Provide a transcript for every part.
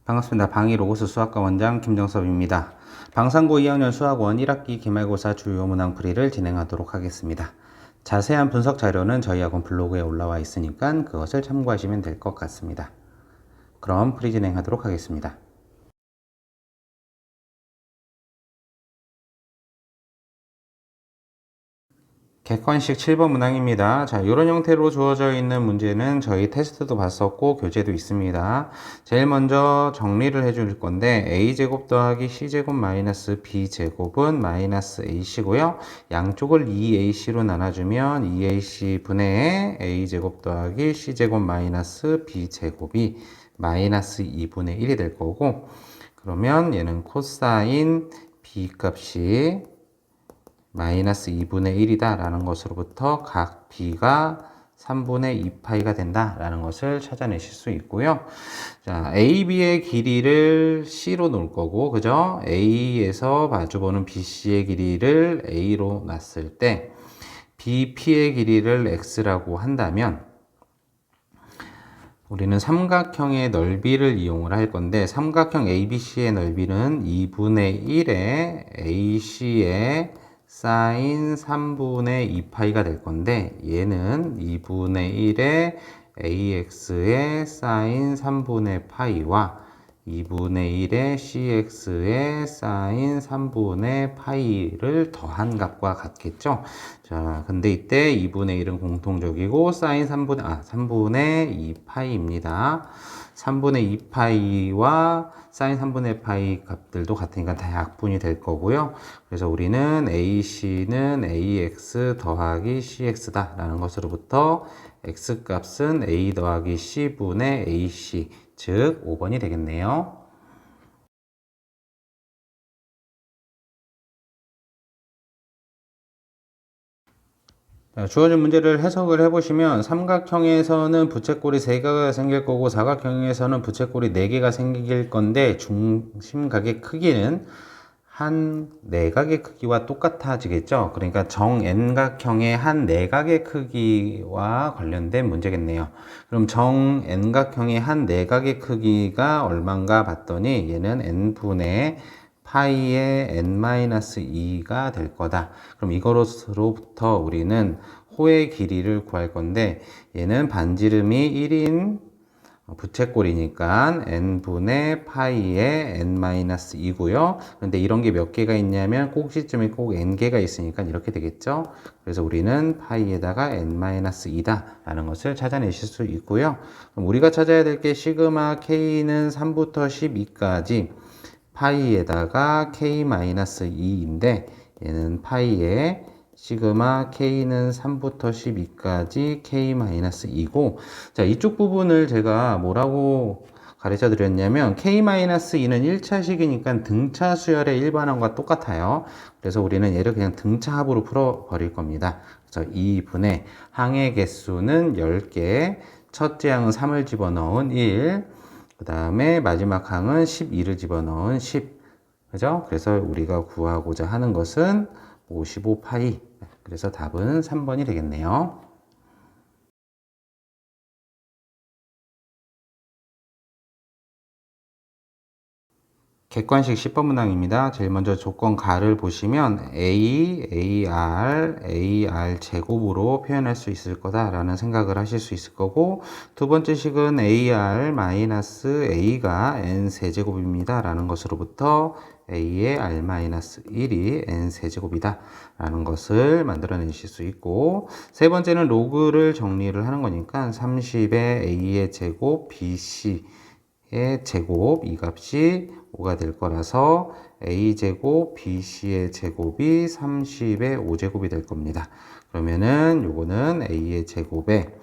반갑습니다. 방위로고스 수학과 원장 김정섭입니다. 방상고 2학년 수학원 1학기 기말고사 주요 문항 풀이를 진행하도록 하겠습니다. 자세한 분석 자료는 저희 학원 블로그에 올라와 있으니까 그것을 참고하시면 될 것 같습니다. 그럼 풀이 진행하도록 하겠습니다. 객관식 7번 문항입니다. 자, 이런 형태로 주어져 있는 문제는 저희 테스트도 봤었고 교재도 있습니다. 제일 먼저 정리를 해줄 건데 a제곱 더하기 c제곱 마이너스 b제곱은 마이너스 ac고요. 양쪽을 2ac로 나눠주면 2ac 분의 a제곱 더하기 c제곱 마이너스 b제곱이 마이너스 2분의 1이 될 거고, 그러면 얘는 코사인 b 값이 마이너스 2분의 1이다 라는 것으로부터 각 b가 3분의 2파이가 된다 라는 것을 찾아내실 수 있고요. 자, AB의 길이를 C로 놓을 거고, 그죠? A에서 마주보는 BC의 길이를 A로 놨을 때 BP의 길이를 X라고 한다면 우리는 삼각형의 넓이를 이용을 할 건데, 삼각형 ABC의 넓이는 2분의 1의 AC의 사인 3분의 2파이가 될 건데, 얘는 2분의 1의 AX의 사인 3분의 파이와 2분의 1의 CX의 사인 3분의 파이를 더한 값과 같겠죠. 자, 근데 이때 2분의 1은 공통적이고 사인 3분의 2파이입니다. 3분의 2파이와 사인 3분의 파이 값들도 같으니까 다 약분이 될 거고요. 그래서 우리는 AC는 AX 더하기 CX다 라는 것으로부터 X 값은 A 더하기 C분의 AC, 즉 5번이 되겠네요. 주어진 문제를 해석을 해보시면 삼각형에서는 부채꼴이 3개가 생길 거고 사각형에서는 부채꼴이 4개가 생길 건데 중심각의 크기는 한 내각의 크기와 똑같아지겠죠. 그러니까 정 n각형의 한 내각의 크기와 관련된 문제겠네요. 그럼 정 n각형의 한 내각의 크기가 얼마인가 봤더니 얘는 n분의 파이의 n-2가 될 거다. 그럼 이거로부터 우리는 호의 길이를 구할 건데, 얘는 반지름이 1인 부채꼴이니까 n분의 파이의 n-2고요. 그런데 이런 게 몇 개가 있냐면 꼭지점이 꼭 n개가 있으니까 이렇게 되겠죠. 그래서 우리는 파이에다가 n-2다 라는 것을 찾아내실 수 있고요. 그럼 우리가 찾아야 될 게 시그마 k는 3부터 12까지 파이에다가 k-2인데, 얘는 파이에 시그마 k는 3부터 12까지 k-2고, 자, 이쪽 부분을 제가 뭐라고 가르쳐 드렸냐면 k-2는 1차식이니까 등차 수열의 일반항과 똑같아요. 그래서 우리는 얘를 그냥 등차합으로 풀어 버릴 겁니다. 그래서 2분의 항의 개수는 10개, 첫째 항은 3을 집어넣은 1, 그 다음에 마지막 항은 12를 집어넣은 10. 그죠? 그래서 우리가 구하고자 하는 것은 55파이. 그래서 답은 3번이 되겠네요. 객관식 10번 문항입니다. 제일 먼저 조건 가를 보시면 A, AR 제곱으로 표현할 수 있을 거다라는 생각을 하실 수 있을 거고, 두 번째 식은 AR 마이너스 A가 N 세제곱입니다 라는 것으로부터 A의 R-1이 N 세제곱이다 라는 것을 만들어내실 수 있고, 세 번째는 로그를 정리를 하는 거니까 30의 A의 제곱 BC의 제곱, 이 값이 5가 될 거라서 a제곱 bc의 제곱이 30의 5제곱이 될 겁니다. 그러면은 요거는 a의 제곱에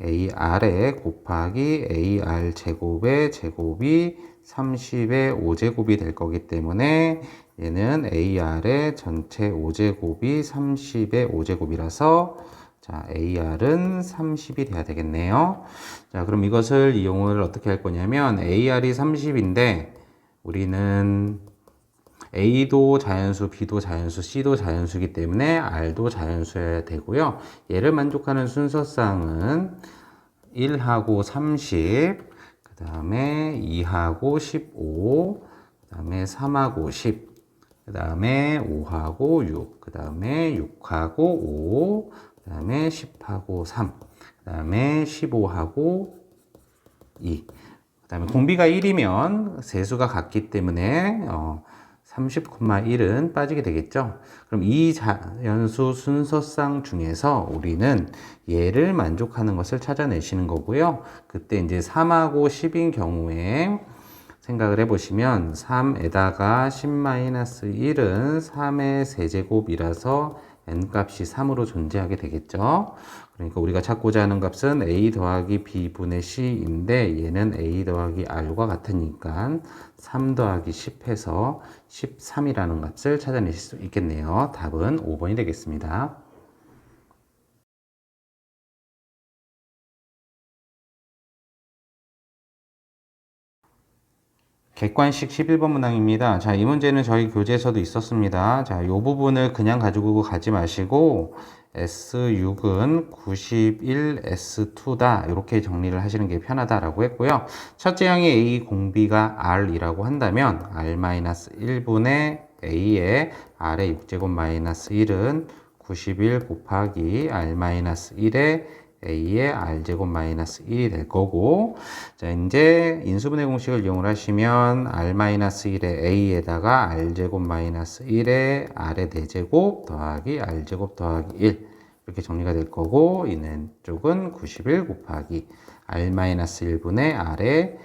ar에 곱하기 ar 제곱의 제곱이 30의 5제곱이 될 거기 때문에 얘는 ar의 전체 5제곱이 30의 5제곱이라서 자, AR은 30이 돼야 되겠네요. 자, 그럼 이것을 이용을 어떻게 할 거냐면 AR이 30인데 우리는 A도 자연수, B도 자연수, C도 자연수이기 때문에 R도 자연수여야 되고요. 얘를 만족하는 순서상은 1하고 30, 그 그 다음에 2하고 15, 그 다음에 3하고 10, 그 다음에 5하고 6, 그 다음에 6하고 5, 그 다음에 10하고 3, 그 다음에 15하고 2. 그 다음에 공비가 1이면 세수가 같기 때문에 30,1은 빠지게 되겠죠. 그럼 이 자연수 순서상 중에서 우리는 얘를 만족하는 것을 찾아내시는 거고요. 그때 이제 3하고 10인 경우에 생각을 해보시면 3에다가 10-1은 3의 세제곱이라서 n값이 3으로 존재하게 되겠죠. 그러니까 우리가 찾고자 하는 값은 a 더하기 b분의 c인데 얘는 a 더하기 r과 같으니까 3 더하기 10 해서 13이라는 값을 찾아내실 수 있겠네요. 답은 5번이 되겠습니다. 객관식 11번 문항입니다. 자, 이 문제는 저희 교재에서도 있었습니다. 자, 이 부분을 그냥 가지고 가지 마시고 S6은 91 S2다. 이렇게 정리를 하시는 게 편하다라고 했고요. 첫째 항의 A 공비가 R이라고 한다면 R-1분의 A의 R의 6제곱-1은 91 곱하기 R-1의 A의 R제곱 마이너스 1이 될 거고, 자, 이제 인수분해 공식을 이용을 하시면 R-1의 A에다가 R제곱 마이너스 1의 R의 4제곱 더하기 R제곱 더하기 1. 이렇게 정리가 될 거고, 이는 쪽은 91 곱하기 R-1분의 R의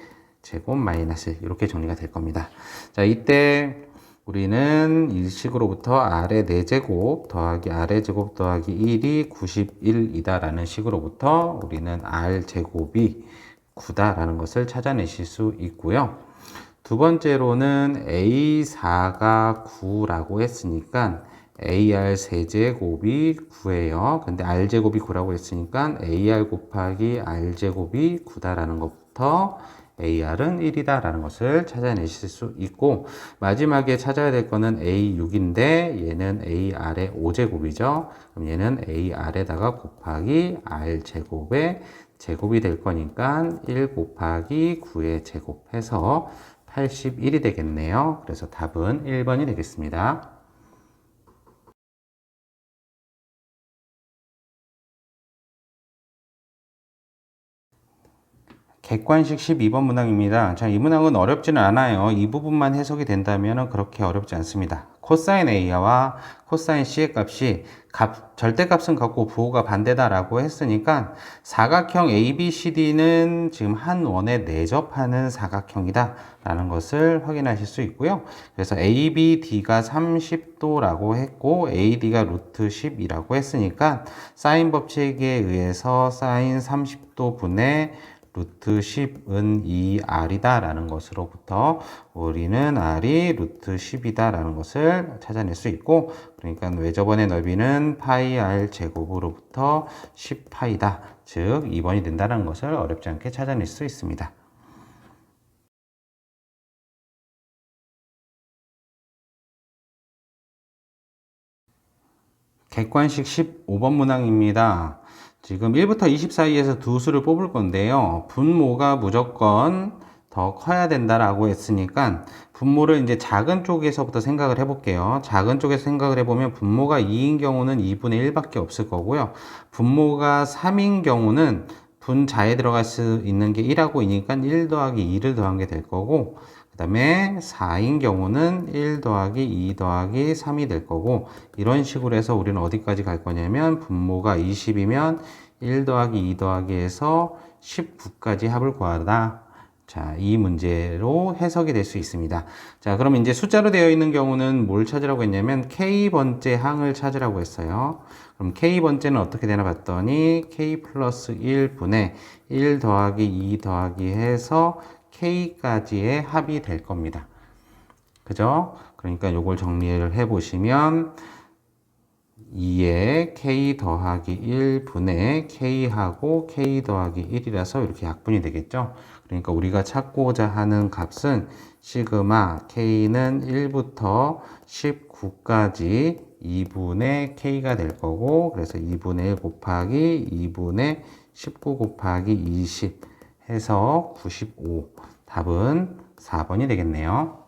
제곱 마이너스 1. 이렇게 정리가 될 겁니다. 자, 이때 우리는 이 식으로부터 R의 4제곱 더하기 R의 제곱 더하기 1이 91이다 라는 식으로부터 우리는 R제곱이 9다라는 것을 찾아내실 수 있고요. 두 번째로는 A4가 9라고 했으니까 AR 세제곱이 9예요. 근데 R제곱이 9라고 했으니까 AR 곱하기 R제곱이 9다라는 것부터 AR은 1이다 라는 것을 찾아내실 수 있고, 마지막에 찾아야 될 거는 A6인데 얘는 AR의 5제곱이죠. 그럼 얘는 AR에다가 곱하기 R제곱의 제곱이 될 거니까 1 곱하기 9의 제곱해서 81이 되겠네요. 그래서 답은 1번이 되겠습니다. 객관식 12번 문항입니다. 자, 이 문항은 어렵지는 않아요. 이 부분만 해석이 된다면 그렇게 어렵지 않습니다. 코사인 A와 코사인 C의 값이 절대값은 같고 부호가 반대다라고 했으니까 사각형 ABCD는 지금 한 원에 내접하는 사각형이다 라는 것을 확인하실 수 있고요. 그래서 ABD가 30도라고 했고 AD가 루트 10이라고 했으니까 사인 법칙에 의해서 사인 30도 분의 루트 10은 2R이다 라는 것으로부터 우리는 R이 루트 10이다 라는 것을 찾아낼 수 있고, 그러니까 외접원의 넓이는 파이 R 제곱으로부터 10파이다. 즉 2번이 된다는 것을 어렵지 않게 찾아낼 수 있습니다. 객관식 15번 문항입니다. 지금 1부터 20 사이에서 두 수를 뽑을 건데요. 분모가 무조건 더 커야 된다라고 했으니까 분모를 이제 작은 쪽에서부터 생각을 해볼게요. 작은 쪽에서 생각을 해보면 분모가 2인 경우는 2분의 1밖에 없을 거고요. 분모가 3인 경우는 분자에 들어갈 수 있는 게 1하고 2니까 1 더하기 2를 더한 게 될 거고, 그 다음에 4인 경우는 1 더하기 2 더하기 3이 될 거고, 이런 식으로 해서 우리는 어디까지 갈 거냐면 분모가 20이면 1 더하기 2 더하기 해서 19까지 합을 구하다. 자, 이 문제로 해석이 될 수 있습니다. 자, 그럼 이제 숫자로 되어 있는 경우는 뭘 찾으라고 했냐면 K번째 항을 찾으라고 했어요. 그럼 K번째는 어떻게 되나 봤더니 K 플러스 1분의 1 더하기 2 더하기 해서 K까지의 합이 될 겁니다. 그죠? 그러니까 요걸 정리를 해보시면 2에 K 더하기 1분의 K하고 K 더하기 1이라서 이렇게 약분이 되겠죠? 그러니까 우리가 찾고자 하는 값은 시그마 K는 1부터 19까지 2분의 K가 될 거고, 그래서 2분의 1 곱하기 2분의 19 곱하기 20 해서 95. 답은 4번이 되겠네요.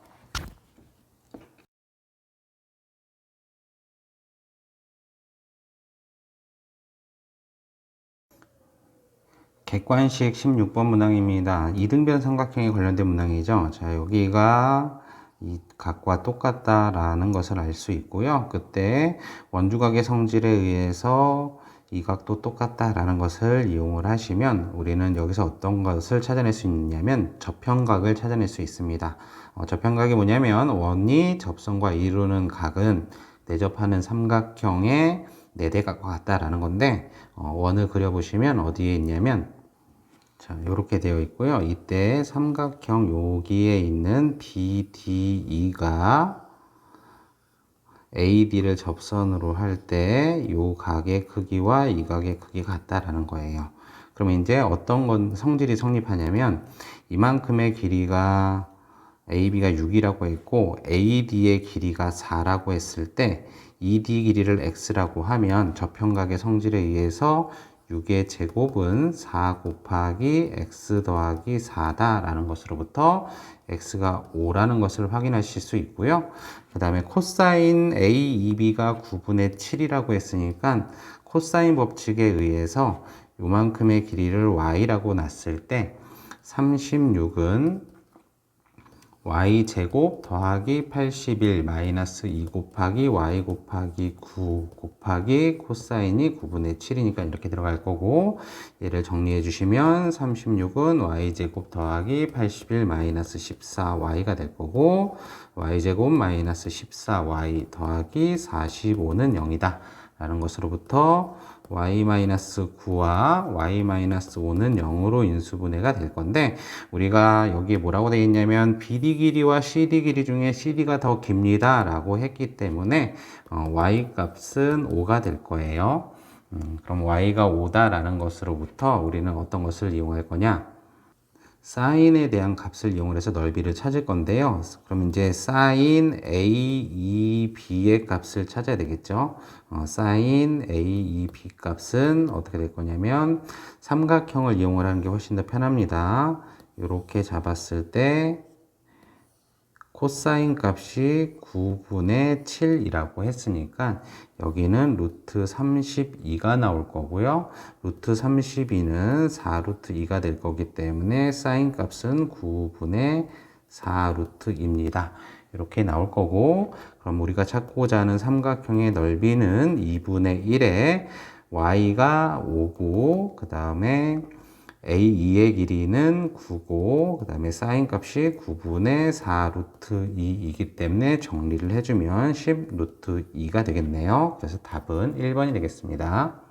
객관식 16번 문항입니다. 이등변 삼각형에 관련된 문항이죠. 자, 여기가 이 각과 똑같다라는 것을 알 수 있고요. 그때 원주각의 성질에 의해서 이 각도 똑같다라는 것을 이용을 하시면 우리는 여기서 어떤 것을 찾아낼 수 있냐면 접형각을 찾아낼 수 있습니다. 접형각이 뭐냐면 원이 접선과 이루는 각은 내접하는 삼각형의 네대각과 같다라는 건데 원을 그려보시면 어디에 있냐면 자, 이렇게 되어 있고요. 이때 삼각형 여기에 있는 BDE가 AD를 접선으로 할 때 이 각의 크기와 이 각의 크기가 같다라는 거예요. 그러면 이제 어떤 건 성질이 성립하냐면 이만큼의 길이가 AB가 6이라고 했고 AD의 길이가 4라고 했을 때 ED 길이를 X라고 하면 접형각의 성질에 의해서 6의 제곱은 4 곱하기 x 더하기 4다 라는 것으로부터 x가 5라는 것을 확인하실 수 있고요. 그 다음에 코사인 AEB가 9분의 7이라고 했으니까 코사인 법칙에 의해서 요만큼의 길이를 y라고 놨을 때 36은 y제곱 더하기 81 마이너스 2 곱하기 y 곱하기 9 곱하기 코사인이 9분의 7이니까 이렇게 들어갈 거고 얘를 정리해 주시면 36은 y제곱 더하기 81 마이너스 14y가 될 거고 y제곱 마이너스 14y 더하기 45는 0이다 라는 것으로부터 y-9와 y-5는 0으로 인수분해가 될 건데 우리가 여기에 뭐라고 되어 있냐면 BD 길이와 CD 길이 중에 CD가 더 깁니다 라고 했기 때문에 y 값은 5가 될 거예요. 그럼 y가 5다 라는 것으로부터 우리는 어떤 것을 이용할 거냐 사인에 대한 값을 이용해서 넓이를 찾을 건데요. 그럼 이제 사인 AEB의 값을 찾아야 되겠죠. 사인 AEB 값은 어떻게 될 거냐면 삼각형을 이용을 하는 게 훨씬 더 편합니다. 이렇게 잡았을 때 코사인 값이 9분의 7이라고 했으니까 여기는 루트 32가 나올 거고요. 루트 32는 4 루트 2가 될 거기 때문에 사인 값은 9분의 4 루트입니다. 이렇게 나올 거고 그럼 우리가 찾고자 하는 삼각형의 넓이는 2분의 1에 y가 5고 그 다음에 A2의 길이는 9고 그 다음에 사인 값이 9분의 4 루트 2이기 때문에 정리를 해주면 10 루트 2가 되겠네요. 그래서 답은 1번이 되겠습니다.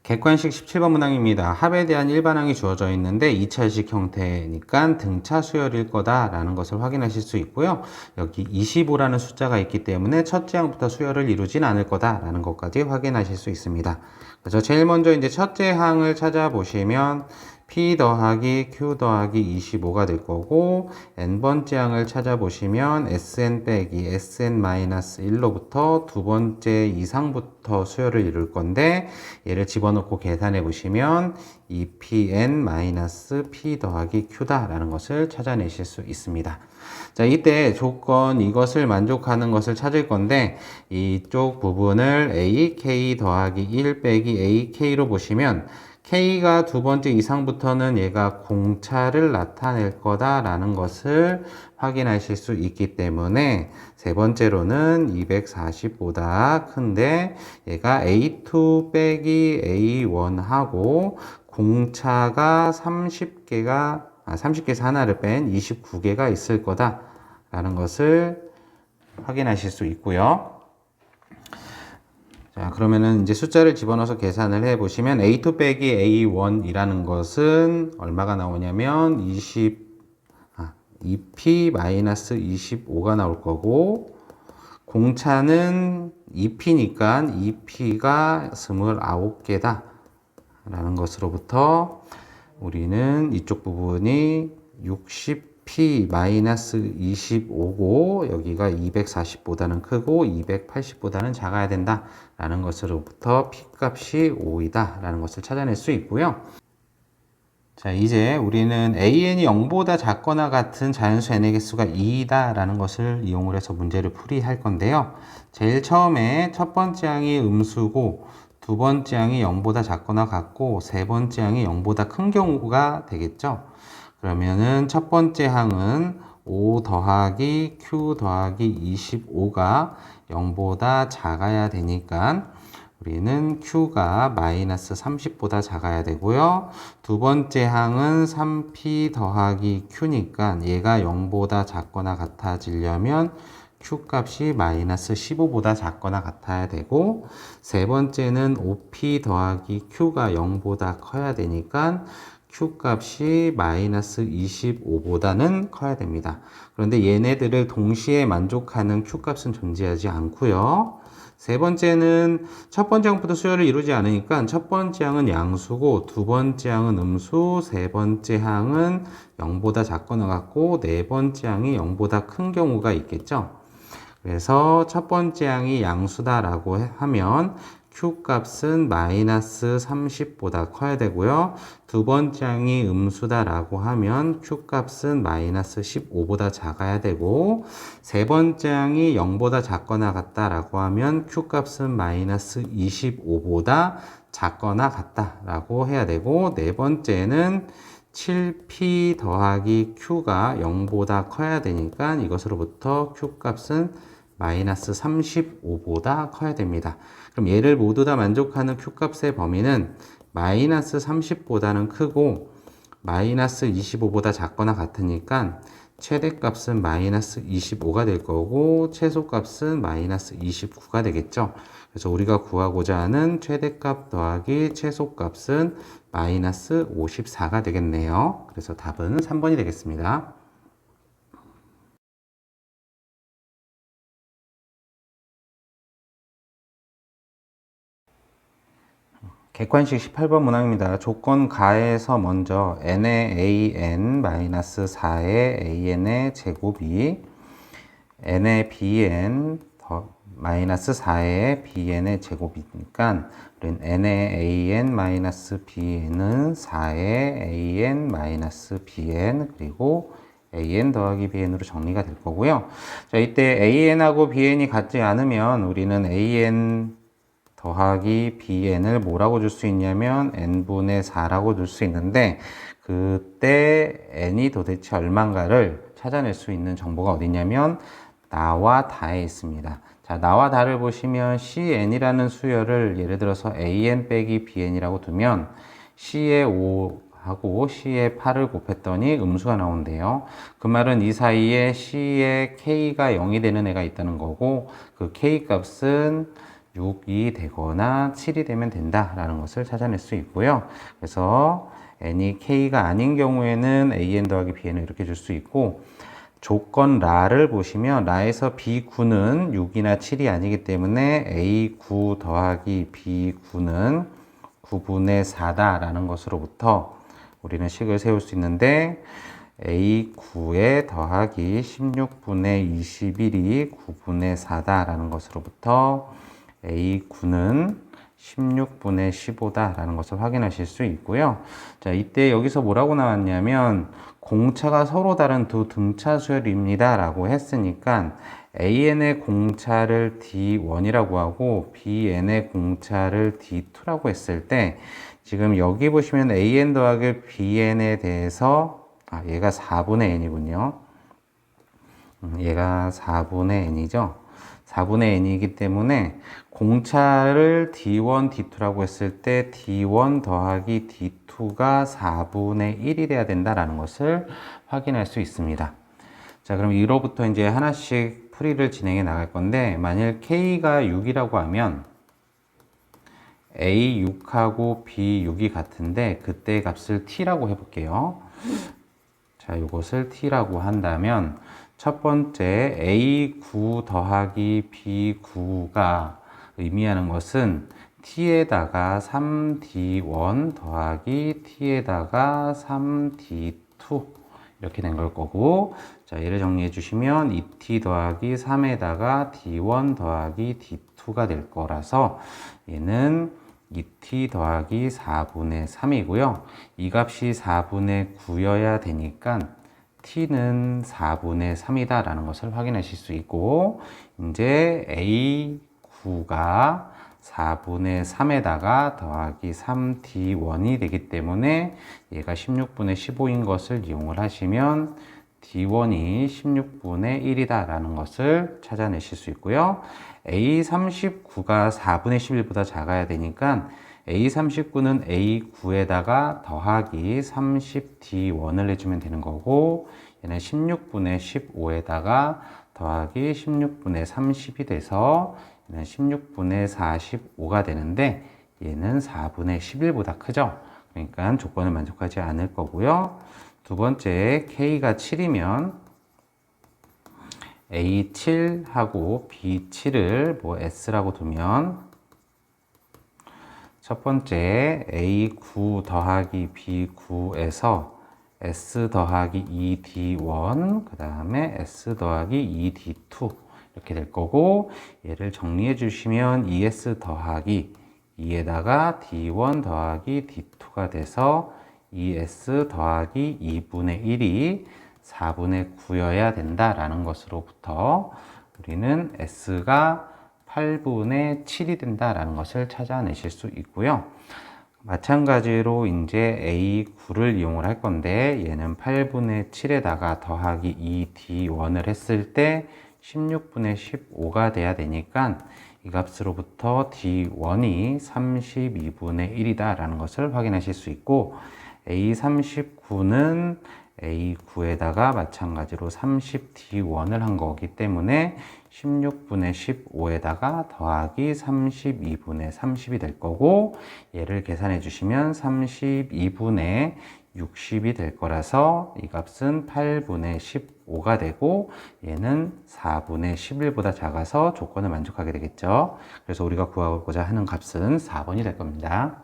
객관식 17번 문항입니다. 합에 대한 일반항이 주어져 있는데 2차식 형태니까 등차 수열일 거다라는 것을 확인하실 수 있고요. 여기 25라는 숫자가 있기 때문에 첫째 항부터 수열을 이루진 않을 거다라는 것까지 확인하실 수 있습니다. 그래서 제일 먼저 이제 첫째 항을 찾아보시면 P 더하기 Q 더하기 25가 될 거고 n번째 항을 찾아보시면 SN 빼기 SN-1로부터 두 번째 이상부터 수열을 이룰 건데 얘를 집어넣고 계산해 보시면 2PN-P 더하기 Q다 라는 것을 찾아내실 수 있습니다. 자, 이때 조건 이것을 만족하는 것을 찾을 건데 이쪽 부분을 AK 더하기 1 빼기 AK로 보시면 K가 두 번째 이상부터는 얘가 공차를 나타낼 거다라는 것을 확인하실 수 있기 때문에 세 번째로는 240보다 큰데 얘가 A2 빼기 A1하고 공차가 30개에서 하나를 뺀 29개가 있을 거다라는 것을 확인하실 수 있고요. 자, 그러면은 이제 숫자를 집어넣어서 계산을 해 보시면 A2 빼기 A1이라는 것은 얼마가 나오냐면 2P-25가 나올 거고 공차는 2P니까 2P가 29개다 라는 것으로부터 우리는 이쪽 부분이 60 P-25고 여기가 240보다는 크고 280보다는 작아야 된다 라는 것으로부터 P값이 5이다 라는 것을 찾아낼 수 있고요. 자, 이제 우리는 AN이 0보다 작거나 같은 자연수 n의 개수가 2이다 라는 것을 이용을 해서 문제를 풀이할 건데요. 제일 처음에 첫 번째 항이 음수고 두 번째 항이 0보다 작거나 같고 세 번째 항이 0보다 큰 경우가 되겠죠. 그러면은 첫 번째 항은 5 더하기 Q 더하기 25가 0보다 작아야 되니까 우리는 Q가 마이너스 30보다 작아야 되고요. 두 번째 항은 3P 더하기 Q니까 얘가 0보다 작거나 같아지려면 Q 값이 마이너스 15보다 작거나 같아야 되고 세 번째는 5P 더하기 Q가 0보다 커야 되니까 Q 값이 마이너스 25보다는 커야 됩니다. 그런데 얘네들을 동시에 만족하는 Q 값은 존재하지 않고요. 세 번째는 첫 번째 항부터 수열을 이루지 않으니까 첫 번째 항은 양수고 두 번째 항은 음수, 세 번째 항은 0보다 작거나 같고 네 번째 항이 0보다 큰 경우가 있겠죠. 그래서 첫 번째 항이 양수다라고 하면 Q 값은 마이너스 30보다 커야 되고요. 두 번째 항이 음수다라고 하면 Q 값은 마이너스 15보다 작아야 되고 세 번째 항이 0보다 작거나 같다라고 하면 Q 값은 마이너스 25보다 작거나 같다라고 해야 되고 네 번째는 7P 더하기 Q가 0보다 커야 되니까 이것으로부터 Q 값은 마이너스 35보다 커야 됩니다. 그럼 얘를 모두 다 만족하는 Q값의 범위는 마이너스 30보다는 크고 마이너스 25보다 작거나 같으니까 최대값은 마이너스 25가 될 거고 최소값은 마이너스 29가 되겠죠. 그래서 우리가 구하고자 하는 최대값 더하기 최소값은 마이너스 54가 되겠네요. 그래서 답은 3번이 되겠습니다. 객관식 18번 문항입니다. 조건 가에서 먼저 n의 an-4의 an의 제곱이 n의 bn 마이너스 4의 bn의 제곱이니까 n의 an-bn은 4의 an-bn 그리고 an 더하기 bn으로 정리가 될 거고요. 자, 이때 an하고 bn이 같지 않으면 우리는 an 더하기 bn을 뭐라고 줄 수 있냐면 n분의 4라고 줄 수 있는데 그때 n이 도대체 얼마인가를 찾아낼 수 있는 정보가 어디 있냐면 나와 다에 있습니다. 자, 나와 다를 보시면 cn이라는 수열을 예를 들어서 an 빼기 bn이라고 두면 c에 5하고 c에 8을 곱했더니 음수가 나온대요. 그 말은 이 사이에 c에 k가 0이 되는 애가 있다는 거고 그 k 값은 6이 되거나 7이 되면 된다라는 것을 찾아낼 수 있고요. 그래서 n이 k가 아닌 경우에는 an 더하기 bn을 이렇게 줄 수 있고 조건 라를 보시면 라에서 b9는 6이나 7이 아니기 때문에 a9 더하기 b9는 9분의 4다라는 것으로부터 우리는 식을 세울 수 있는데 a9에 더하기 16분의 21이 9분의 4다라는 것으로부터 A9는 16분의 15다라는 것을 확인하실 수 있고요. 자, 이때 여기서 뭐라고 나왔냐면 공차가 서로 다른 두 등차 수열입니다 라고 했으니까 AN의 공차를 D1이라고 하고 BN의 공차를 D2라고 했을 때 지금 여기 보시면 AN 더하기 BN에 대해서 얘가 4분의 N이군요. 얘가 4분의 N이죠. 4분의 n이기 때문에 공차를 D1, D2라고 했을 때 D1 더하기 D2가 4분의 1이 돼야 된다라는 것을 확인할 수 있습니다. 자, 그럼 이로부터 이제 하나씩 풀이를 진행해 나갈 건데 만일 K가 6이라고 하면 A6하고 B6이 같은데 그때 값을 T라고 해볼게요. 자, 이것을 T라고 한다면 첫 번째 A9 더하기 B9가 의미하는 것은 T에다가 3D1 더하기 T에다가 3D2 이렇게 된 걸 거고, 자, 얘를 정리해 주시면 2t 더하기 3에다가 d1 더하기 d2가 될 거라서 얘는 2t 더하기 4분의 3이고요. 이 값이 4분의 9여야 되니까 t는 4분의 3이다 라는 것을 확인하실 수 있고, 이제 a9가 4분의 3에다가 더하기 3d1이 되기 때문에 얘가 16분의 15인 것을 이용을 하시면 d1이 16분의 1이다 라는 것을 찾아내실 수 있고요. a39가 4분의 11보다 작아야 되니까 a39는 a9에다가 더하기 30d1을 해주면 되는 거고, 얘는 16분의 15에다가 더하기 16분의 30이 돼서 얘는 16분의 45가 되는데, 얘는 4분의 11보다 크죠. 그러니까 조건을 만족하지 않을 거고요. 두 번째, K가 7이면 A7하고 B7을 뭐 S라고 두면, 첫 번째 A9 더하기 B9에서 S 더하기 2D1, 그 다음에 S 더하기 2D2 이렇게 될 거고, 얘를 정리해 주시면 ES 더하기 2에다가 D1 더하기 D2가 돼서 ES 더하기 2분의 1이 4분의 9여야 된다라는 것으로부터 우리는 S가 8분의 7이 된다라는 것을 찾아내실 수 있고요. 마찬가지로 이제 A9를 이용을 할 건데, 얘는 8분의 7에다가 더하기 2D1을 했을 때 16분의 15가 돼야 되니까 이 값으로부터 D1이 32분의 1이다 라는 것을 확인하실 수 있고, A39는 A9에다가 마찬가지로 30D1을 한 거기 때문에 16분의 15에다가 더하기 32분의 30이 될 거고, 얘를 계산해 주시면 32분의 60이 될 거라서 이 값은 8분의 15가 되고, 얘는 4분의 11보다 작아서 조건을 만족하게 되겠죠. 그래서 우리가 구하고자 하는 값은 4번이 될 겁니다.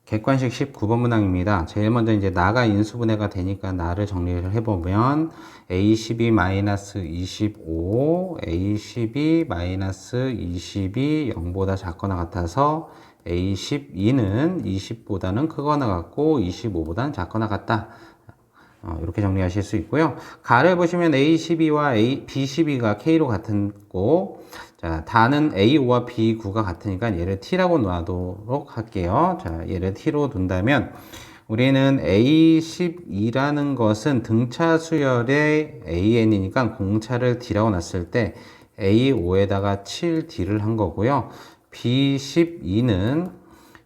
객관식 19번 문항입니다. 제일 먼저 이제 나가 인수분해가 되니까 나를 정리를 해보면 A12-25, A12-20이 0보다 작거나 같아서 A12는 20보다는 크거나 같고 25보다는 작거나 같다. 이렇게 정리하실 수 있고요. 가를 보시면 A12와 B12가 K로 같고, 자, 다는 A5와 B9가 같으니까 얘를 T라고 놔도록 할게요. 자, 얘를 T로 둔다면, 우리는 A12라는 것은 등차 수열의 AN이니까 공차를 D라고 놨을 때 A5에다가 7D를 한 거고요. B12는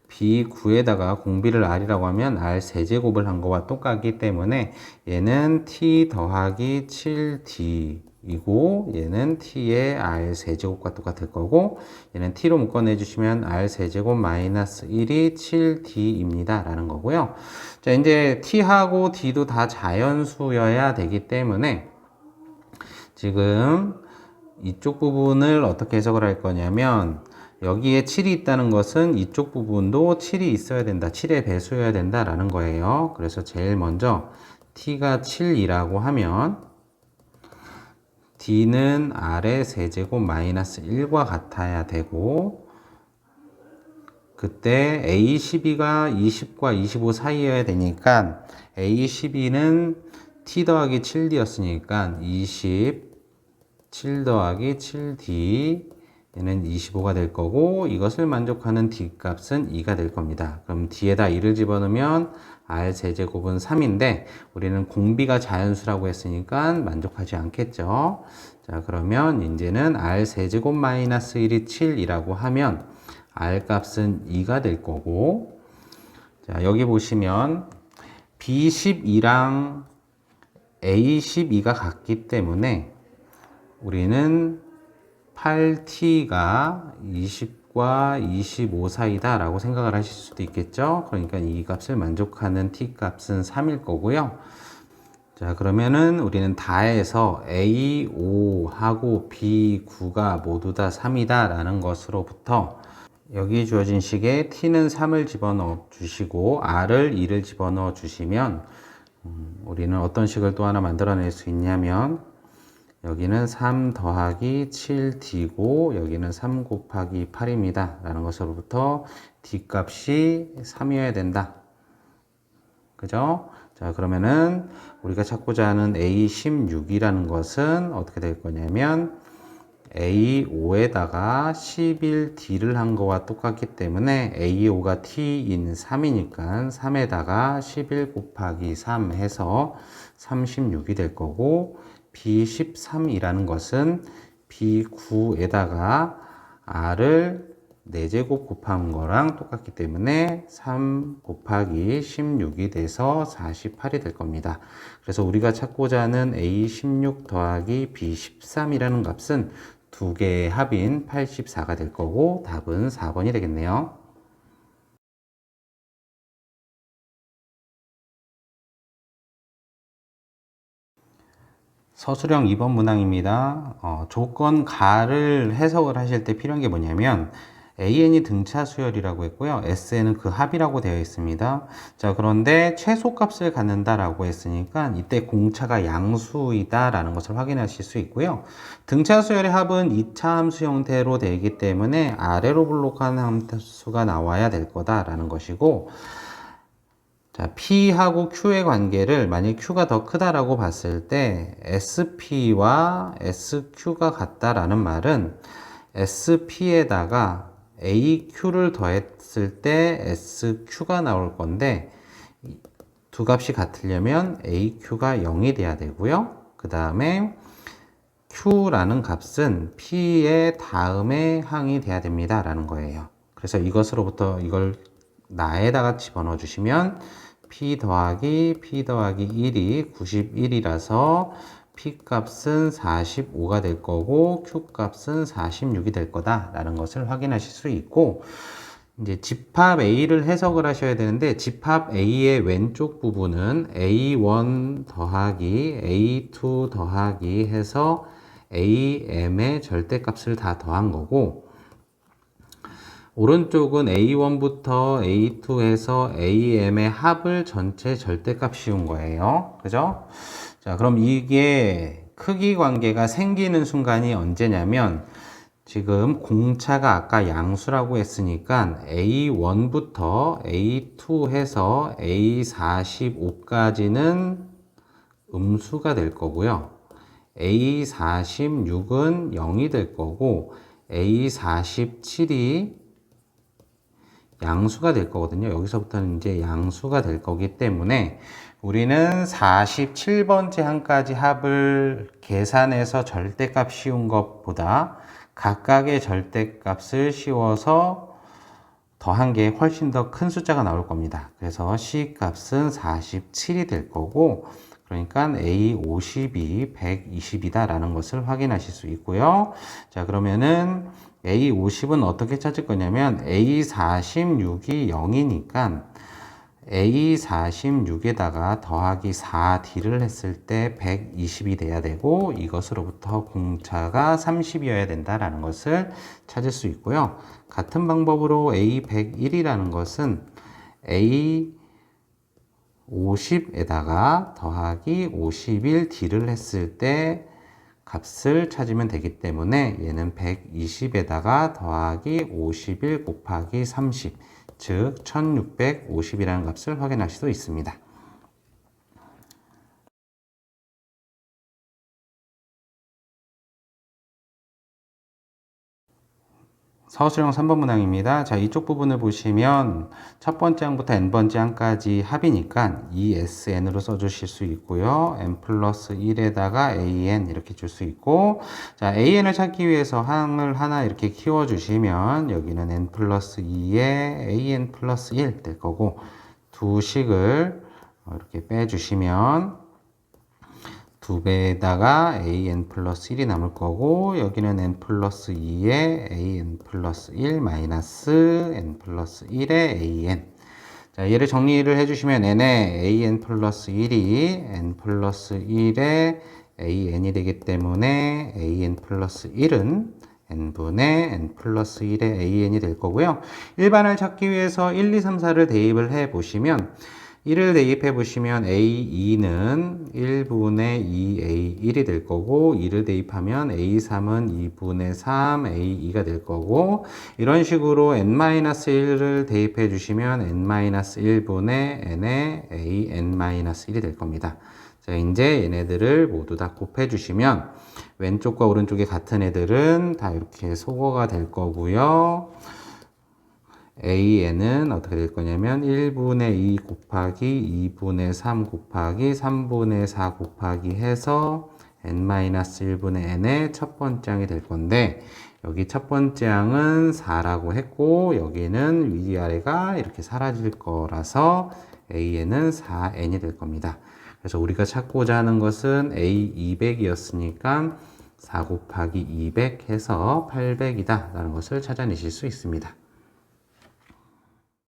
B9에다가 공비를 R이라고 하면 R 세제곱을 한 거와 똑같기 때문에 얘는 T 더하기 7D이고, 얘는 T의 R 세제곱과 똑같을 거고, 얘는 T로 묶어내 주시면 R 세제곱 마이너스 1이 7D입니다 라는 거고요. 자, 이제 T하고 D도 다 자연수여야 되기 때문에 지금 이쪽 부분을 어떻게 해석을 할 거냐면, 여기에 7이 있다는 것은 이쪽 부분도 7이 있어야 된다, 7의 배수여야 된다 라는 거예요. 그래서 제일 먼저 t가 7이라고 하면 d는 r의 세제곱 마이너스 1과 같아야 되고, 그때 a12가 20과 25 사이여야 되니까 a12는 t 더하기 7d였으니까 27 더하기 7d, 얘는 25가 될 거고, 이것을 만족하는 D 값은 2가 될 겁니다. 그럼 D에다 2를 집어넣으면 R 세제곱은 3인데 우리는 공비가 자연수라고 했으니까 만족하지 않겠죠. 자, 그러면 이제는 R 세제곱 마이너스 1이 7이라고 하면 R 값은 2가 될 거고, 자, 여기 보시면 B12랑 A12가 같기 때문에 우리는 8t가 20과 25 사이다 라고 생각을 하실 수도 있겠죠. 그러니까 이 값을 만족하는 t 값은 3일 거고요. 자, 그러면은 우리는 다해서 A5하고 B9가 모두 다 3이다 라는 것으로부터 여기 주어진 식에 T는 3을 집어넣어 주시고 R을 2를 집어넣어 주시면 우리는 어떤 식을 또 하나 만들어낼 수 있냐면 여기는 3 더하기 7D고 여기는 3 곱하기 8입니다 라는 것으로부터 D 값이 3이어야 된다. 그죠? 자, 그러면은 우리가 찾고자 하는 A16이라는 것은 어떻게 될 거냐면 A5에다가 11D를 한 거와 똑같기 때문에 A5가 T인 3이니까 3에다가 11 곱하기 3 해서 36이 될 거고 B13이라는 것은 B9에다가 R을 4제곱 곱한 거랑 똑같기 때문에 3 곱하기 16이 돼서 48이 될 겁니다. 그래서 우리가 찾고자 하는 A16 더하기 B13이라는 값은 두 개의 합인 84가 될 거고 답은 4번이 되겠네요. 서술형 2번 문항입니다. 조건 가를 해석을 하실 때 필요한 게 뭐냐면 AN이 등차 수열이라고 했고요. SN은 그 합이라고 되어 있습니다. 자, 그런데 최소값을 갖는다라고 했으니까 이때 공차가 양수이다라는 것을 확인하실 수 있고요. 등차 수열의 합은 2차 함수 형태로 되기 때문에 아래로 블록한 함수가 나와야 될 거다라는 것이고, 자, P하고 Q의 관계를 만약 Q가 더 크다라고 봤을 때 SP와 SQ가 같다라는 말은 SP에다가 AQ를 더했을 때 SQ가 나올 건데 두 값이 같으려면 AQ가 0이 돼야 되고요. 그 다음에 Q라는 값은 P의 다음에 항이 돼야 됩니다 라는 거예요. 그래서 이것으로부터 이걸 나에다가 집어넣어 주시면 P 더하기 1이 91이라서 P 값은 45가 될 거고 Q 값은 46이 될 거다 라는 것을 확인하실 수 있고, 이제 집합 A를 해석을 하셔야 되는데 집합 A의 왼쪽 부분은 A1 더하기 A2 더하기 해서 AM의 절대값을 다 더한 거고, 오른쪽은 A1부터 A2 해서 AM의 합을 전체 절대값 씌운 거예요. 그죠? 자, 그럼 이게 크기 관계가 생기는 순간이 언제냐면 지금 공차가 아까 양수라고 했으니까 A1부터 A2 해서 A45까지는 음수가 될 거고요. A46은 0이 될 거고 A47이 양수가 될 거거든요. 여기서부터는 이제 양수가 될 거기 때문에 우리는 47번째 항까지 합을 계산해서 절대값 씌운 것보다 각각의 절대값을 씌워서 더한 게 훨씬 더 큰 숫자가 나올 겁니다. 그래서 C 값은 47이 될 거고, 그러니까 A50이 120이다 라는 것을 확인하실 수 있고요. 자, 그러면은 A50은 어떻게 찾을 거냐면 A46이 0이니까 A46에다가 더하기 4D를 했을 때 120이 돼야 되고 이것으로부터 공차가 30이어야 된다라는 것을 찾을 수 있고요. 같은 방법으로 A101이라는 것은 A50에다가 더하기 51D를 했을 때 값을 찾으면 되기 때문에 얘는 120에다가 더하기 51 곱하기 30, 즉 1650이라는 값을 확인할 수 있습니다. 서술형 3번 문항입니다. 자, 이쪽 부분을 보시면 첫 번째 항부터 n번째 항까지 합이니까 ESN으로 써주실 수 있고요. n 플러스 1에다가 AN 이렇게 줄 수 있고, 자, AN을 찾기 위해서 항을 하나 이렇게 키워주시면 여기는 n 플러스 2에 AN 플러스 1 될 거고, 두 식을 이렇게 빼주시면 2배에다가 an 플러스 1이 남을 거고, 여기는 n 플러스 2에 an 플러스 1 마이너스 n 플러스 1에 an. 자, 얘를 정리를 해주시면 n에 an 플러스 1이 n 플러스 1에 an이 되기 때문에 an 플러스 1은 n분의 n 플러스 1의 an이 될 거고요. 일반을 찾기 위해서 1, 2, 3, 4를 대입을 해 보시면 1을 대입해 보시면 A2는 1분의 2A1이 될 거고 2를 대입하면 A3은 2분의 3A2가 될 거고 이런 식으로 n-1을 대입해 주시면 n-1분의 n의 an-1이 될 겁니다. 자, 이제 얘네들을 모두 다 곱해 주시면 왼쪽과 오른쪽이 같은 애들은 다 이렇게 소거가 될 거고요. AN은 어떻게 될 거냐면 1분의 2 곱하기 2분의 3 곱하기 3분의 4 곱하기 해서 n-1분의 n의 첫 번째 항이 될 건데 여기 첫 번째 항은 4라고 했고 여기는 위아래가 이렇게 사라질 거라서 AN은 4n이 될 겁니다. 그래서 우리가 찾고자 하는 것은 A200이었으니까 4 곱하기 200 해서 800이다 라는 것을 찾아내실 수 있습니다.